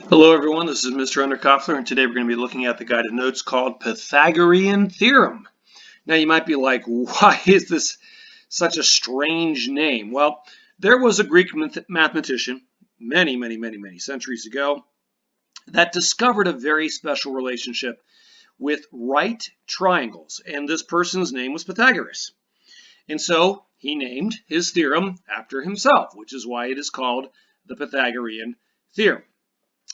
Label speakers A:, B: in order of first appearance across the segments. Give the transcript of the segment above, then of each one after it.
A: Hello everyone, this is Mr. Underkoffler, and today we're going to be looking at the guided notes called Pythagorean Theorem. Now you might be like, why is this such a strange name? Well, there was a Greek mathematician many centuries ago that discovered a very special relationship with right triangles, and this person's name was Pythagoras. And so he named his theorem after himself, which is why it is called the Pythagorean Theorem.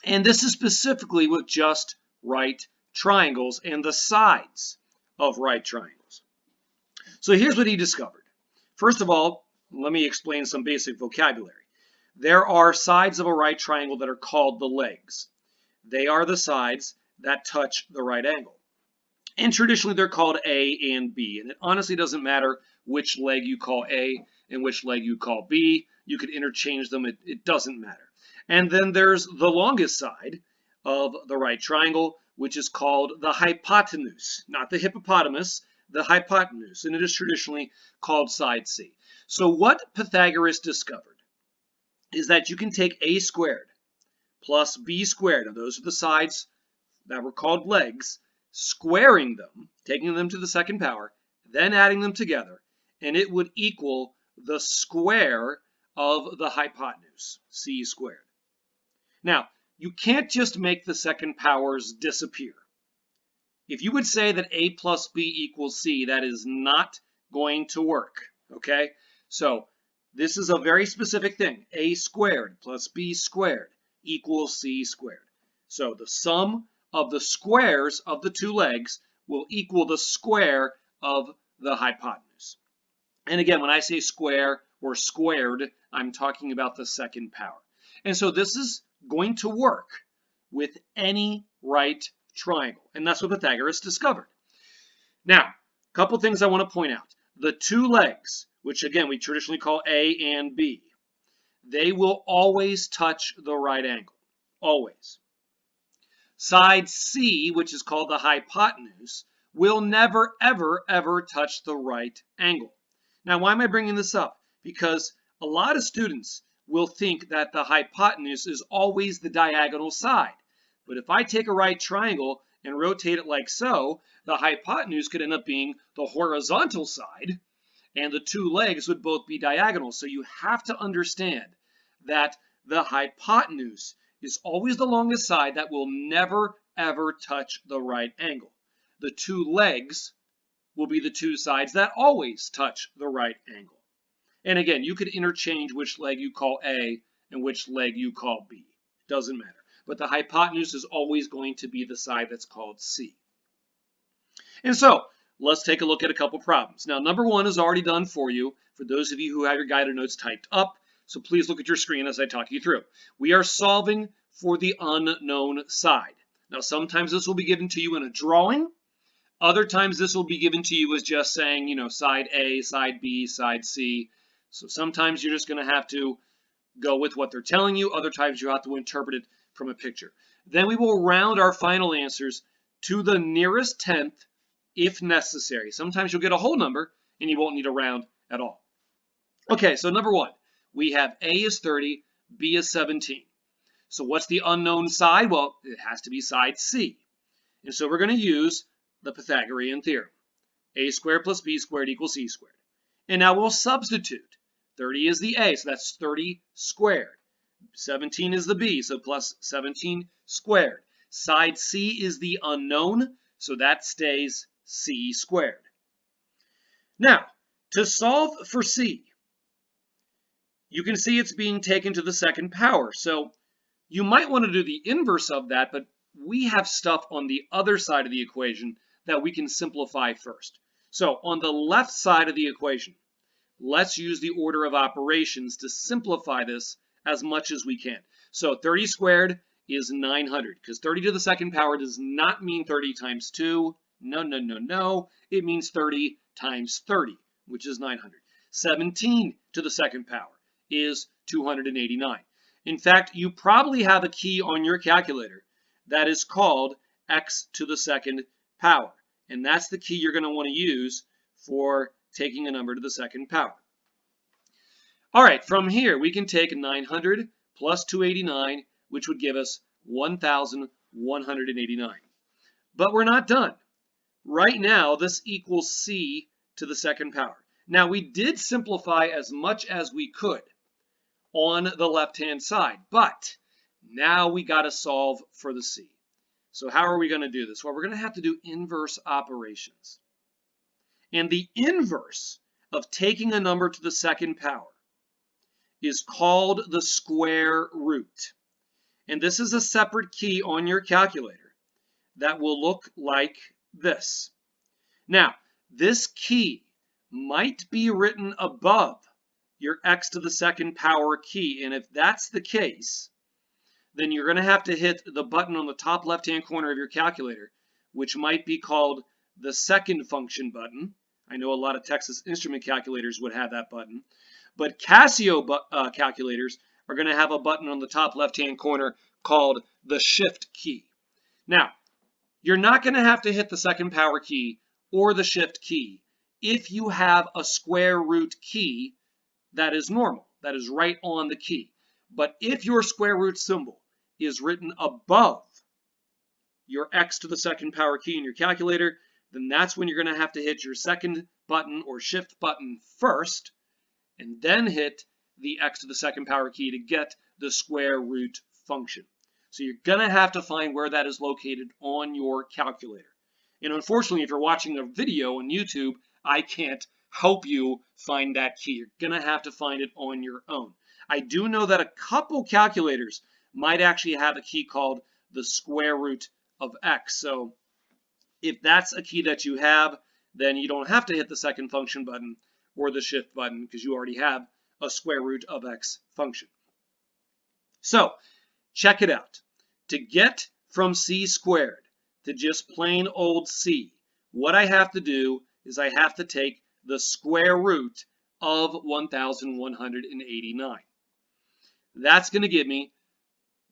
A: And this is specifically with just right triangles and the sides of right triangles. So here's what he discovered. First of all, let me explain some basic vocabulary. There are sides of a right triangle that are called the legs. They are the sides that touch the right angle. And traditionally they're called A and B. And it honestly doesn't matter which leg you call A and which leg you call B. You could interchange them. It doesn't matter. And then there's the longest side of the right triangle, which is called the hypotenuse, not the hippopotamus, the hypotenuse, and it is traditionally called side C. So what Pythagoras discovered is that you can take a squared plus b squared, and those are the sides that were called legs, squaring them, taking them to the second power, then adding them together, and it would equal the square of the hypotenuse, c squared. Now, you can't just make the second powers disappear. If you would say that a plus b equals c, that is not going to work, okay? So this is a very specific thing. A squared plus b squared equals c squared. So the sum of the squares of the two legs will equal the square of the hypotenuse. And again, when I say square or squared, I'm talking about the second power. And so this is going to work with any right triangle. And that's what Pythagoras discovered. Now, a couple things I want to point out. The two legs, which again we traditionally call A and B, they will always touch the right angle. Always. Side C, which is called the hypotenuse, will never, ever touch the right angle. Now, why am I bringing this up? Because a lot of students will think that the hypotenuse is always the diagonal side. But if I take a right triangle and rotate it like so, the hypotenuse could end up being the horizontal side, and the two legs would both be diagonal. So you have to understand that the hypotenuse is always the longest side that will never, ever touch the right angle. The two legs will be the two sides that always touch the right angle. And again, you could interchange which leg you call A and which leg you call B. Doesn't matter. But the hypotenuse is always going to be the side that's called C. And so, let's take a look at a couple problems. Now, number one is already done for you, for those of you who have your guided notes typed up. So please look at your screen as I talk you through. We are solving for the unknown side. Now, sometimes this will be given to you in a drawing. Other times this will be given to you as just saying, side A, side B, side C. So sometimes you're just going to have to go with what they're telling you. Other times you have to interpret it from a picture. Then we will round our final answers to the nearest tenth if necessary. Sometimes you'll get a whole number and you won't need a round at all. Okay, so number one, we have A is 30, B is 17. So what's the unknown side? Well, it has to be side C. And so we're going to use the Pythagorean theorem. A squared plus B squared equals C squared. And now we'll substitute. 30 is the A, so that's 30 squared. 17 is the B, so plus 17 squared. Side C is the unknown, so that stays C squared. Now, to solve for C, you can see it's being taken to the second power. So you might want to do the inverse of that, but we have stuff on the other side of the equation that we can simplify first. So on the left side of the equation, let's use the order of operations to simplify this as much as we can. So 30 squared is 900, because 30 to the second power does not mean 30 times 2. No. It means 30 times 30, which is 900. 17 to the second power is 289. In fact, you probably have a key on your calculator that is called x to the second power. And that's the key you're going to want to use for taking a number to the second power. All right, from here we can take 900 plus 289, which would give us 1,189. But we're not done. Right now, this equals c to the second power. Now, we did simplify as much as we could on the left-hand side, but now we got to solve for the c. So how are we going to do this? Well, we're going to have to do inverse operations. And the inverse of taking a number to the second power is called the square root. And this is a separate key on your calculator that will look like this. Now, this key might be written above your x to the second power key. And if that's the case, then you're going to have to hit the button on the top left-hand corner of your calculator, which might be called the second function button. I know a lot of Texas Instrument calculators would have that button. But Casio calculators are going to have a button on the top left-hand corner called the shift key. Now, you're not going to have to hit the second power key or the shift key if you have a square root key that is normal, that is right on the key. But if your square root symbol is written above your x to the second power key in your calculator, then that's when you're going to have to hit your second button or shift button first, and then hit the x to the second power key to get the square root function. So you're going to have to find where that is located on your calculator. And unfortunately, if you're watching a video on YouTube, I can't help you find that key. You're going to have to find it on your own. I do know that a couple calculators might actually have a key called the square root of x. So if that's a key that you have, then you don't have to hit the second function button or the shift button because you already have a square root of x function. So check it out. To get from c squared to just plain old c, what I have to do is I have to take the square root of 1,189. That's going to give me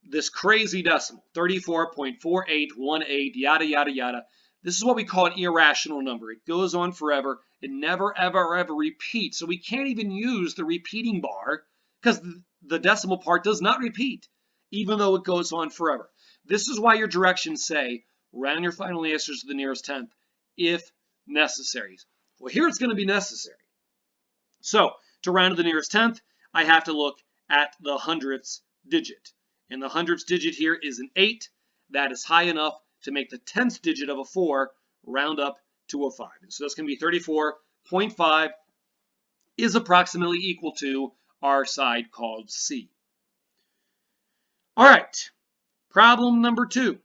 A: this crazy decimal, 34.4818, yada, yada, yada. This is what we call an irrational number. It goes on forever. It never, ever, ever repeats. So we can't even use the repeating bar because the decimal part does not repeat, even though it goes on forever. This is why your directions say round your final answers to the nearest tenth if necessary. Well, here it's going to be necessary. So to round to the nearest tenth, I have to look at the hundredths digit. And the hundredths digit here is an 8. That is high enough to make the 10th digit of a 4 round up to a 5. So that's going to be 34.5 is approximately equal to our side called C. All right, problem number 2.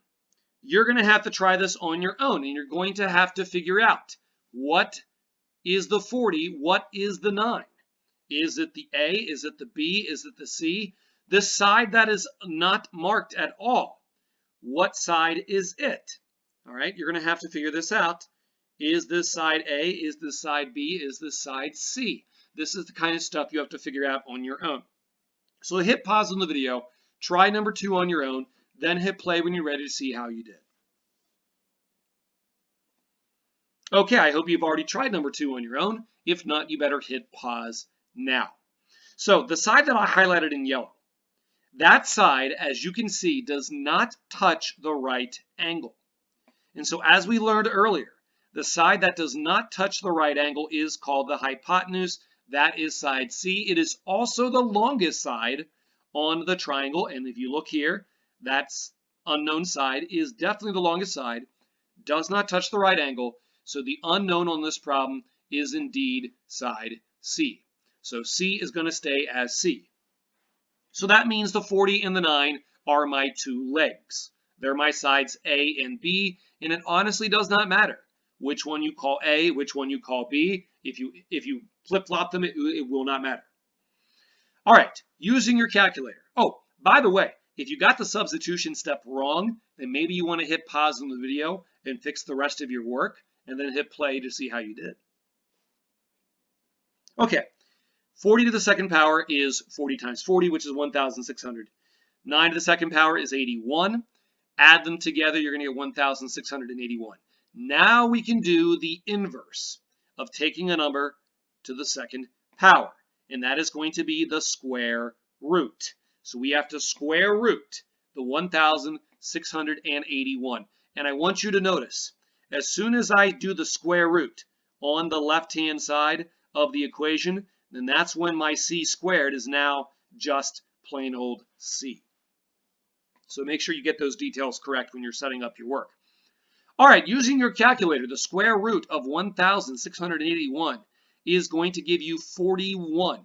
A: You're going to have to try this on your own, and you're going to have to figure out what is the 40, what is the 9? Is it the A? Is it the B? Is it the C? This side that is not marked at all, what side is it? All right, you're going to have to figure this out. Is this side A? Is this side B? Is this side C? This is the kind of stuff you have to figure out on your own. So hit pause on the video, try number 2 on your own, then hit play when you're ready to see how you did. Okay, I hope you've already tried number 2 on your own. If not, you better hit pause now. So the side that I highlighted in yellow, that side, as you can see, does not touch the right angle. And so as we learned earlier, the side that does not touch the right angle is called the hypotenuse. That is side C. It is also the longest side on the triangle. And if you look here, that's unknown side is definitely the longest side, does not touch the right angle. So the unknown on this problem is indeed side C. So C is going to stay as C. So that means the 40 and the 9 are my 2 legs. They're my sides A and B, and it honestly does not matter which one you call A, which one you call B. If you flip-flop them, it will not matter. All right, using your calculator. Oh, by the way, if you got the substitution step wrong, then maybe you want to hit pause on the video and fix the rest of your work, and then hit play to see how you did. Okay. 40 to the second power is 40 times 40, which is 1,600. 9 to the second power is 81. Add them together, you're going to get 1,681. Now we can do the inverse of taking a number to the second power, and that is going to be the square root. So we have to square root the 1,681. And I want you to notice, as soon as I do the square root on the left-hand side of the equation, then that's when my c squared is now just plain old c. So make sure you get those details correct when you're setting up your work. All right, using your calculator, the square root of 1,681 is going to give you 41.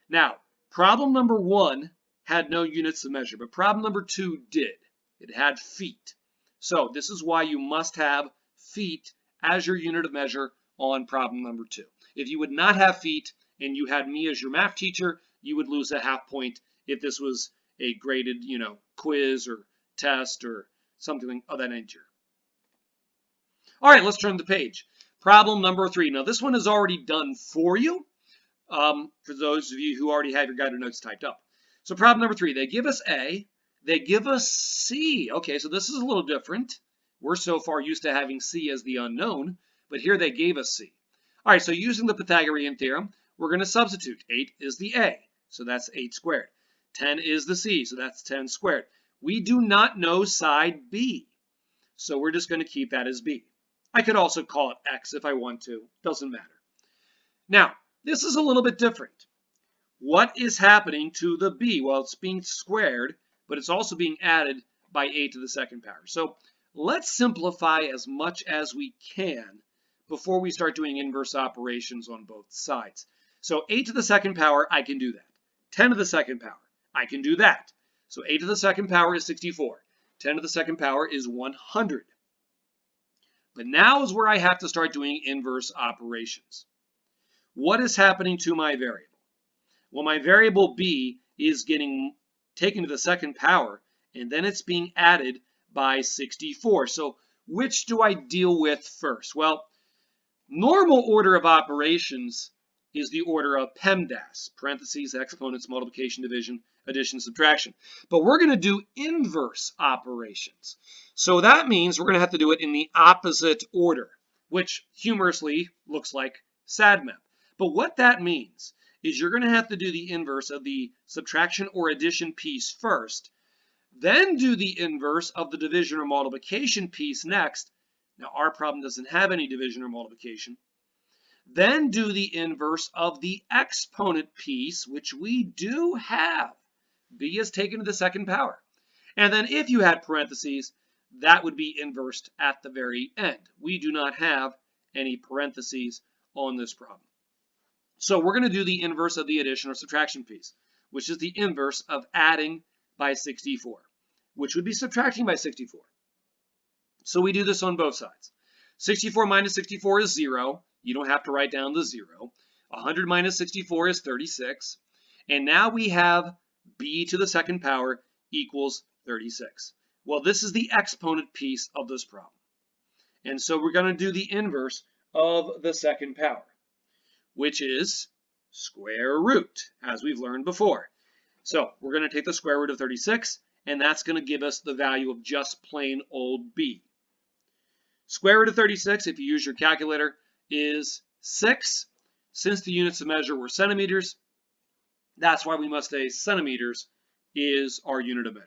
A: Now, problem number 1 had no units of measure, but problem number 2 did. It had feet. So this is why you must have feet as your unit of measure on problem number 2. If you would not have feet and you had me as your math teacher, you would lose a half point if this was a graded, quiz or test or something of that nature. All right, let's turn the page. Problem number 3. Now, this one is already done for you, for those of you who already have your guided notes typed up. So problem number 3, they give us A, they give us C. Okay, so this is a little different. We're so far used to having C as the unknown, but here they gave us C. All right, so using the Pythagorean theorem, we're going to substitute. 8 is the A, so that's 8 squared. 10 is the C, so that's 10 squared. We do not know side B, so we're just going to keep that as B. I could also call it X if I want to, doesn't matter. Now, this is a little bit different. What is happening to the B? Well, it's being squared, but it's also being added by 8 to the second power. So let's simplify as much as we can before we start doing inverse operations on both sides. So 8 to the second power, I can do that. 10 to the second power, I can do that. So 8 to the second power is 64. 10 to the second power is 100. But now is where I have to start doing inverse operations. What is happening to my variable? Well, my variable B is getting taken to the second power, and then it's being added by 64. So which do I deal with first? Well, normal order of operations is the order of PEMDAS, parentheses, exponents, multiplication, division, addition, subtraction. But we're going to do inverse operations. So that means we're going to have to do it in the opposite order, which humorously looks like SADMAP. But what that means is you're going to have to do the inverse of the subtraction or addition piece first, then do the inverse of the division or multiplication piece next. Now, our problem doesn't have any division or multiplication. Then do the inverse of the exponent piece, which we do have. B is taken to the second power. And then if you had parentheses, that would be inversed at the very end. We do not have any parentheses on this problem. So we're going to do the inverse of the addition or subtraction piece, which is the inverse of adding by 64, which would be subtracting by 64. So we do this on both sides. 64 minus 64 is 0. You don't have to write down the 0. 100 minus 64 is 36. And now we have b to the second power equals 36. Well, this is the exponent piece of this problem. And so we're going to do the inverse of the second power, which is square root, as we've learned before. So we're going to take the square root of 36, and that's going to give us the value of just plain old b. Square root of 36, if you use your calculator, is 6. Since the units of measure were centimeters, that's why we must say centimeters is our unit of measure.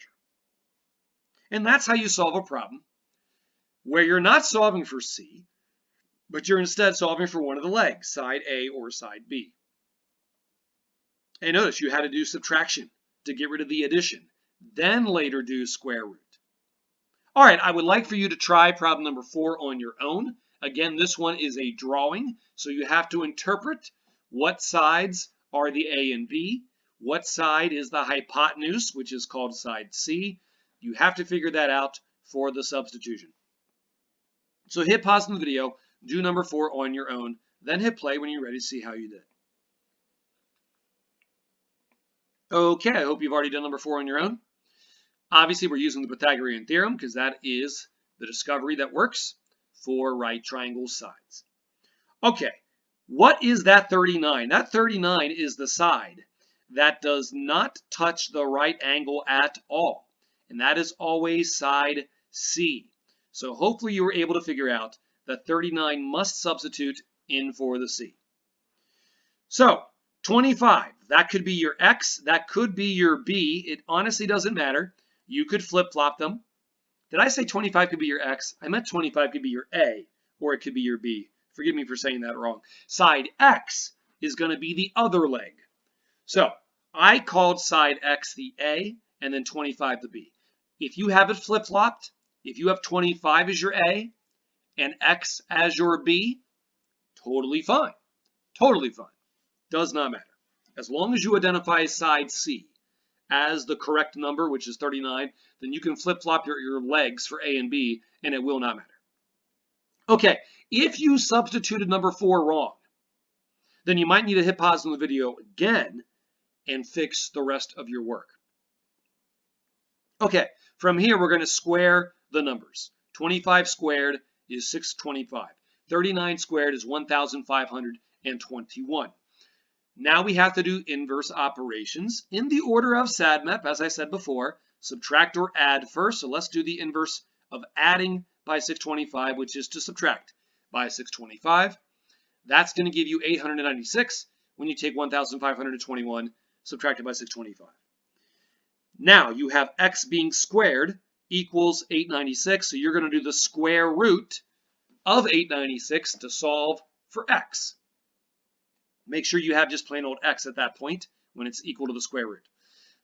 A: And that's how you solve a problem where you're not solving for C, but you're instead solving for one of the legs, side A or side B. And notice you had to do subtraction to get rid of the addition, then later do square root. All right, I would like for you to try problem number 4 on your own. Again, this one is a drawing, so you have to interpret what sides are the A and B, what side is the hypotenuse, which is called side C. You have to figure that out for the substitution. So hit pause on the video, do number 4 on your own, then hit play when you're ready to see how you did. Okay, I hope you've already done number 4 on your own. Obviously, we're using the Pythagorean theorem because that is the discovery that works for right triangle sides. Okay, what is that 39? That 39 is the side that does not touch the right angle at all, and that is always side C. So hopefully you were able to figure out that 39 must substitute in for the C. So 25, that could be your X, that could be your B. It honestly doesn't matter. you could flip-flop them. Did I say 25 could be your X? I meant 25 could be your A, or it could be your B. Forgive me for saying that wrong. Side X is going to be the other leg. So I called side X the A and then 25 the B. If you have it flip-flopped, if you have 25 as your A and X as your B, totally fine. Totally fine. Does not matter. As long as you identify side C as the correct number, which is 39, then you can flip-flop your legs for A and B, and it will not matter. Okay, if you substituted number 4 wrong, then you might need to hit pause on the video again and fix the rest of your work. Okay, from here we're going to square the numbers. 25 squared is 625. 39 squared is 1,521. Now we have to do inverse operations in the order of SADMEP, as I said before. Subtract or add first, so let's do the inverse of adding by 625, which is to subtract by 625. That's going to give you 896 when you take 1,521 subtracted by 625. Now you have X being squared equals 896, so you're going to do the square root of 896 to solve for X. Make sure you have just plain old X at that point when it's equal to the square root.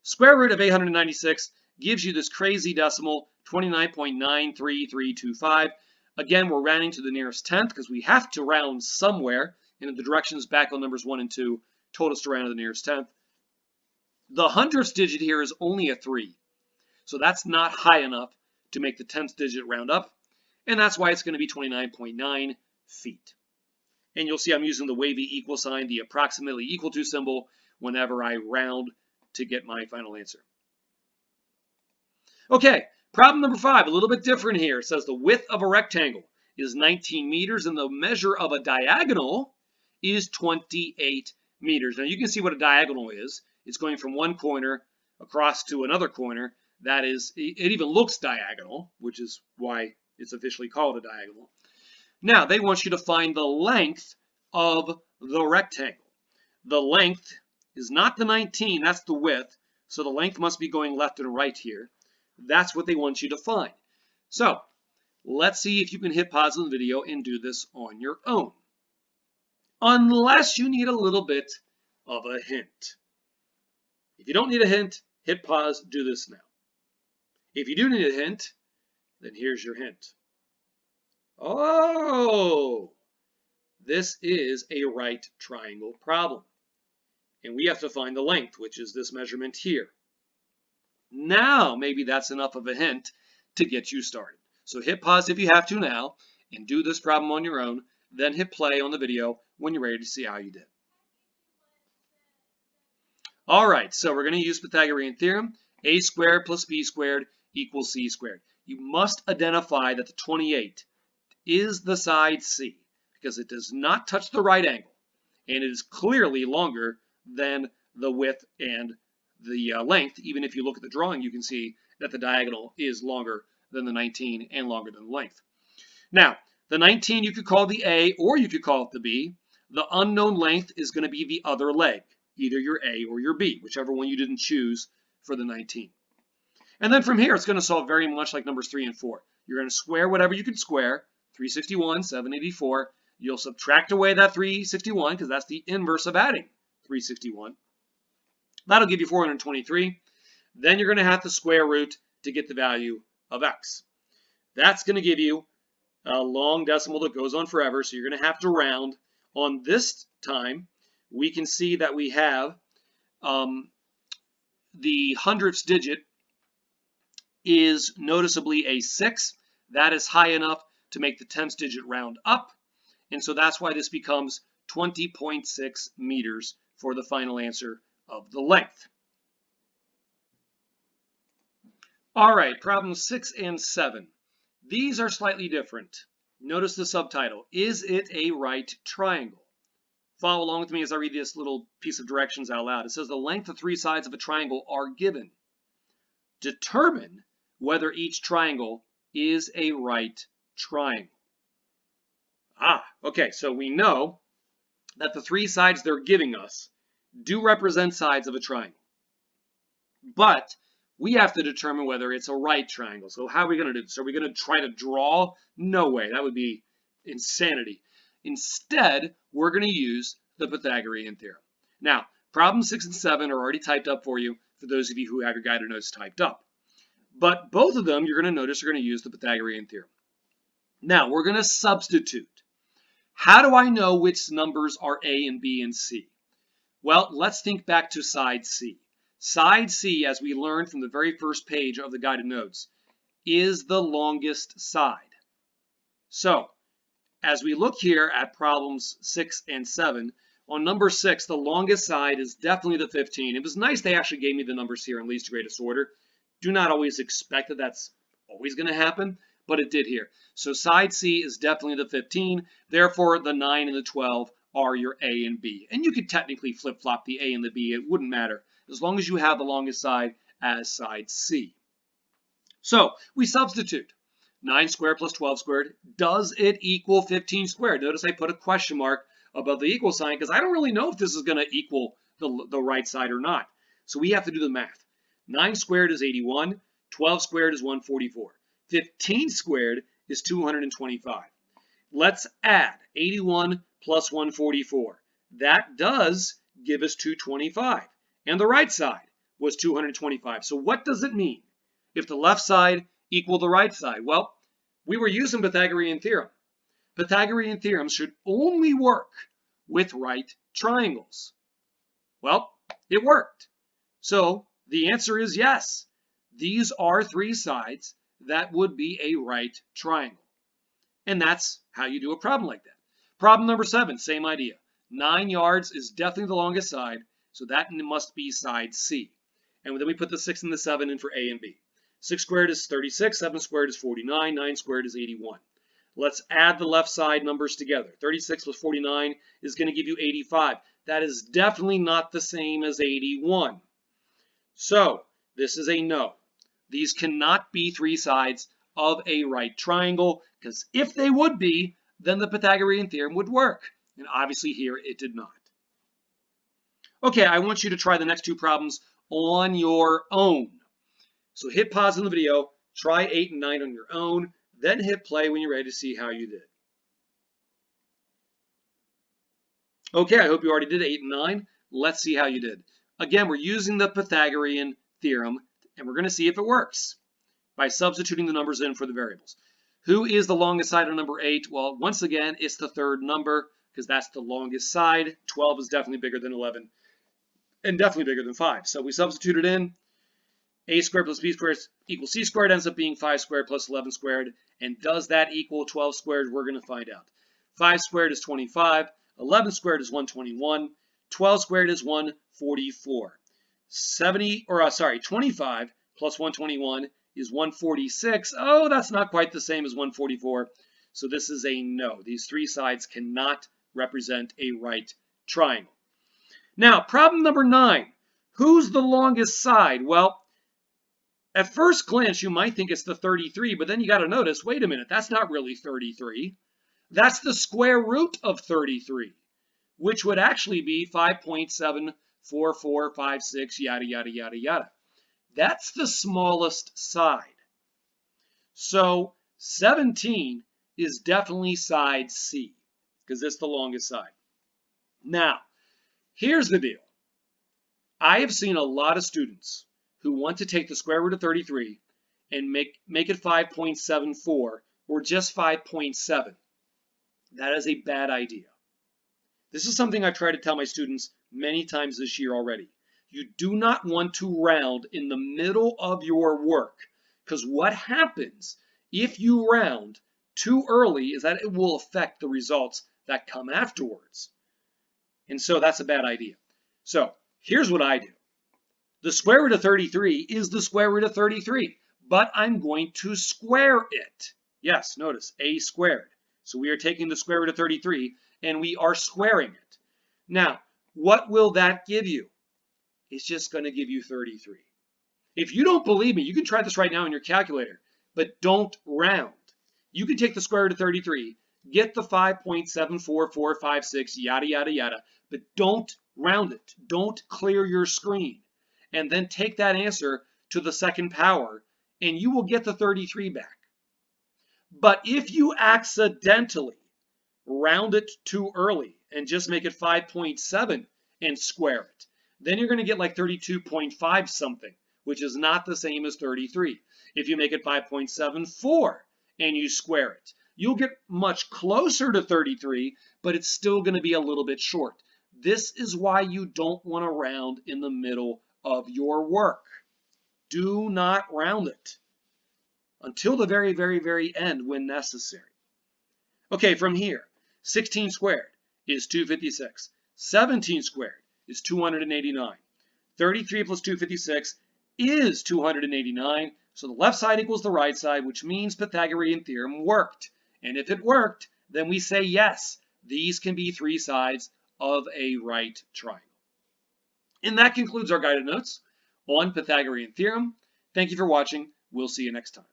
A: Square root of 896 gives you this crazy decimal, 29.93325. Again, we're rounding to the nearest tenth because we have to round somewhere, and the directions back on numbers 1 and 2 told us to round to the nearest tenth. The hundredths digit here is only a 3, so that's not high enough to make the 10th digit round up, and that's why it's going to be 29.9 feet. And you'll see I'm using the wavy equal sign, the approximately equal to symbol, whenever I round to get my final answer. Okay, problem number 5, a little bit different here. It says the width of a rectangle is 19 meters and the measure of a diagonal is 28 meters. Now you can see what a diagonal is. It's going from one corner across to another corner. That is, it even looks diagonal, which is why it's officially called a diagonal. Now, they want you to find the length of the rectangle. The length is not the 19, that's the width. So the length must be going left and right here. That's what they want you to find. So let's see if you can hit pause on the video and do this on your own. Unless you need a little bit of a hint. If you don't need a hint, hit pause, do this now. If you do need a hint, then here's your hint. Oh, this is a right triangle problem. And we have to find the length, which is this measurement here. Now, maybe that's enough of a hint to get you started. So hit pause if you have to now and do this problem on your own. Then hit play on the video when you're ready to see how you did. All right, so we're going to use Pythagorean Theorem. A squared plus b squared equals c squared. You must identify that the 28 is the side C because it does not touch the right angle and it is clearly longer than the width and the length. Even if you look at the drawing, you can see that the diagonal is longer than the 19 and longer than the length. Now, the 19 you could call the A or you could call it the B. The unknown length is going to be the other leg, either your A or your B, whichever one you didn't choose for the 19. And then from here, it's going to solve very much like numbers 3 and 4. You're going to square whatever you can square. 361, 784. You'll subtract away that 361 because that's the inverse of adding 361. That'll give you 423. Then you're going to have to square root to get the value of X. That's going to give you a long decimal that goes on forever, so you're going to have to round. On this time, we can see that we have the hundredths digit is noticeably a 6. That is high enough to make the 10th digit round up. And so that's why this becomes 20.6 meters for the final answer of the length. All right, problems 6 and 7. These are slightly different. Notice the subtitle. Is it a right triangle? Follow along with me as I read this little piece of directions out loud. It says the length of 3 sides of a triangle are given. Determine whether each triangle is a right triangle. Okay, so we know that the 3 sides they're giving us do represent sides of a triangle. But we have to determine whether it's a right triangle. So how are we going to do this? Are we going to try to draw? No way. That would be insanity. Instead, we're going to use the Pythagorean theorem. Now, problems 6 and 7 are already typed up for you, for those of you who have your guided notes typed up. But both of them, you're going to notice, are going to use the Pythagorean theorem. Now, we're going to substitute. How do I know which numbers are A and B and C? Well, let's think back to side C. Side C, as we learned from the very first page of the guided notes, is the longest side. So, as we look here at problems 6 and 7, on number 6, the longest side is definitely the 15. It was nice they actually gave me the numbers here in least to greatest order. Do not always expect that that's always going to happen, but it did here. So side C is definitely the 15. Therefore, the 9 and the 12 are your A and B. And you could technically flip-flop the A and the B. It wouldn't matter, as long as you have the longest side as side C. So we substitute. 9 squared plus 12 squared, does it equal 15 squared? Notice I put a question mark above the equal sign because I don't really know if this is going to equal the right side or not. So we have to do the math. 9 squared is 81, 12 squared is 144. 15 squared is 225. Let's add 81 plus 144. That does give us 225. And the right side was 225. So what does it mean if the left side equal the right side? Well, we were using Pythagorean theorem. Pythagorean theorem should only work with right triangles. Well, it worked. So the answer is yes. These are three sides that would be a right triangle. And that's how you do a problem like that. Problem number 7, same idea. 9 yards is definitely the longest side, so that must be side C. And then we put the 6 and the 7 in for A and B. 6 squared is 36, 7 squared is 49, 9 squared is 81. Let's add the left side numbers together. 36 plus 49 is going to give you 85. That is definitely not the same as 81. So this is a no. These cannot be three sides of a right triangle, because if they would be, then the Pythagorean theorem would work. And obviously here it did not. Okay, I want you to try the next two problems on your own. So hit pause on the video, try 8 and 9 on your own, then hit play when you're ready to see how you did. Okay, I hope you already did 8 and 9. Let's see how you did. Again, we're using the Pythagorean theorem, and we're going to see if it works by substituting the numbers in for the variables. Who is the longest side of number 8? Well, once again, it's the third number, because that's the longest side. 12 is definitely bigger than 11, and definitely bigger than 5. So we substitute it in. A squared plus b squared equals c squared ends up being 5 squared plus 11 squared. And does that equal 12 squared? We're going to find out. 5 squared is 25. 11 squared is 121. 12 squared is 144. 25 plus 121 is 146. Oh, that's not quite the same as 144. So this is a no. These three sides cannot represent a right triangle. Now, problem number 9. Who's the longest side? Well, at first glance, you might think it's the 33, but then you got to notice, wait a minute, that's not really 33. That's the square root of 33, which would actually be 5.74456, yada, yada, yada, yada. That's the smallest side. So 17 is definitely side C, because it's the longest side. Now, here's the deal. I have seen a lot of students who want to take the square root of 33 and make it 5.74 or just 5.7. That is a bad idea. This is something I've tried to tell my students many times this year already. You do not want to round in the middle of your work, because what happens if you round too early is that it will affect the results that come afterwards. And so that's a bad idea. So here's what I do. The square root of 33 is the square root of 33, but I'm going to square it. Yes, notice a squared. So we are taking the square root of 33 and we are squaring it. Now, what will that give you? It's just going to give you 33. If you don't believe me, you can try this right now on your calculator, but don't round. You can take the square root of 33, get the 5.74456, yada, yada, yada, but don't round it. Don't clear your screen. And then take that answer to the second power, and you will get the 33 back. But if you accidentally round it too early and just make it 5.7 and square it, then you're going to get like 32.5 something, which is not the same as 33. If you make it 5.74 and you square it, you'll get much closer to 33, but it's still going to be a little bit short. This is why you don't want to round in the middle of your work. Do not round it until the very, very, very end when necessary. Okay, from here, 16 squared is 256. 17 squared is 289. 33 plus 256 is 289. So the left side equals the right side, which means Pythagorean theorem worked. And if it worked, then we say yes, these can be three sides of a right triangle. And that concludes our guided notes on Pythagorean theorem. Thank you for watching. We'll see you next time.